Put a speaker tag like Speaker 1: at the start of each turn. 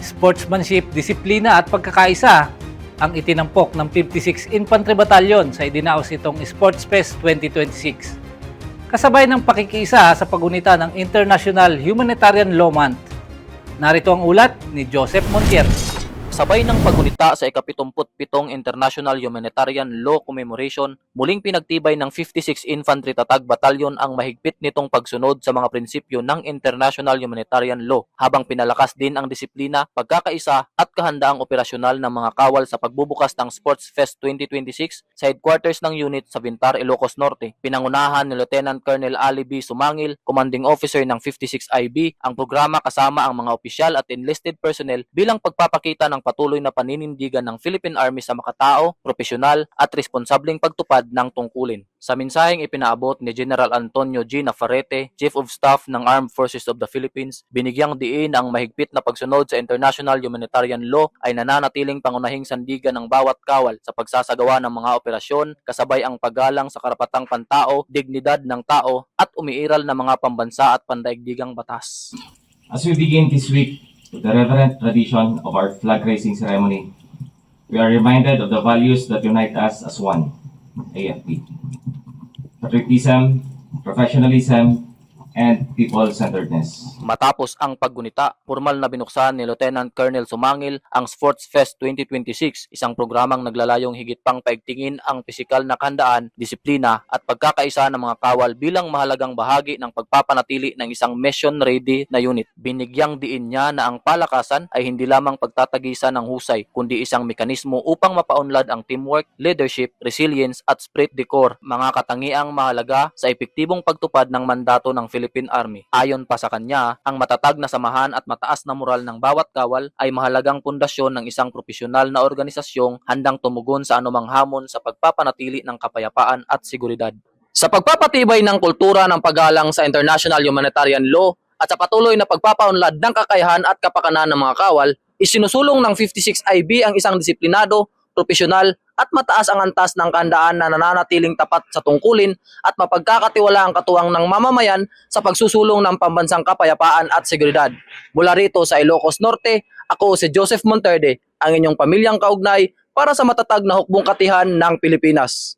Speaker 1: Sportsmanship, disiplina at pagkakaisa ang itinampok ng 56 Infantry Battalion sa idinaos itong Sports Fest 2026. Kasabay ng pakikiisa sa pagunita ng International Humanitarian Law Month. Narito ang ulat ni Joseph Montier.
Speaker 2: Sabay ng pagunita sa ika-77 International Humanitarian Law Commemoration, muling pinagtibay ng 56 Infantry Tatag Battalion ang mahigpit nitong pagsunod sa mga prinsipyo ng International Humanitarian Law, habang pinalakas din ang disiplina, pagkakaisa at kahandaang operasyonal ng mga kawal sa pagbubukas ng Sports Fest 2026 sa headquarters ng unit sa Vintar, Ilocos Norte. Pinangunahan ni Lieutenant Colonel Ali B. Sumangil, Commanding Officer ng 56 IB, ang programa kasama ang mga opisyal at enlisted personnel bilang pagpapakita ng patuloy na paninindigan ng Philippine Army sa makatao, profesional at responsableng pagtupad ng tungkulin. Sa mensaheng ipinaabot ni General Antonio G. Nafarrete, Chief of Staff ng Armed Forces of the Philippines, binigyang diin ang mahigpit na pagsunod sa International Humanitarian Law ay nananatiling pangunahing sandigan ng bawat kawal sa pagsasagawa ng mga operasyon, kasabay ang paggalang sa karapatang pantao, dignidad ng tao at umiiral na mga pambansa at pandaigdigang batas.
Speaker 3: As we begin this week with the reverent tradition of our flag raising ceremony, we are reminded of the values that unite us as one, AFP. Patriotism, professionalism, and people-centeredness.
Speaker 2: Matapos ang paggunita, formal na binuksan ni Lieutenant Colonel Sumangil ang Sports Fest 2026, isang programang naglalayong higit pang paigtingin ang pisikal na kahandaan, disiplina at pagkakaisa ng mga kawal bilang mahalagang bahagi ng pagpapanatili ng isang mission-ready na unit. Binigyang diin niya na ang palakasan ay hindi lamang pagtatagisa ng husay, kundi isang mekanismo upang mapaunlad ang teamwork, leadership, resilience at spirit de corps, mga katangiang mahalaga sa epektibong pagtupad ng mandato ng Philippine Army. Ayon pa sa kanya, ang matatag na samahan at mataas na moral ng bawat kawal ay mahalagang pundasyon ng isang profesional na organisasyong handang tumugon sa anumang hamon sa pagpapanatili ng kapayapaan at seguridad. Sa pagpapatibay ng kultura ng paggalang sa International Humanitarian Law at sa patuloy na pagpapaunlad ng kakayahan at kapakanan ng mga kawal, isinusulong ng 56 IB ang isang disiplinado, profesional at mataas ang antas ng kahandaan na nananatiling tapat sa tungkulin at mapagkakatiwala ang katuwang ng mamamayan sa pagsusulong ng pambansang kapayapaan at seguridad. Mula rito sa Ilocos Norte, ako si Joseph Monterde, ang inyong pamilyang kaugnay para sa matatag na hukbong katihan ng Pilipinas.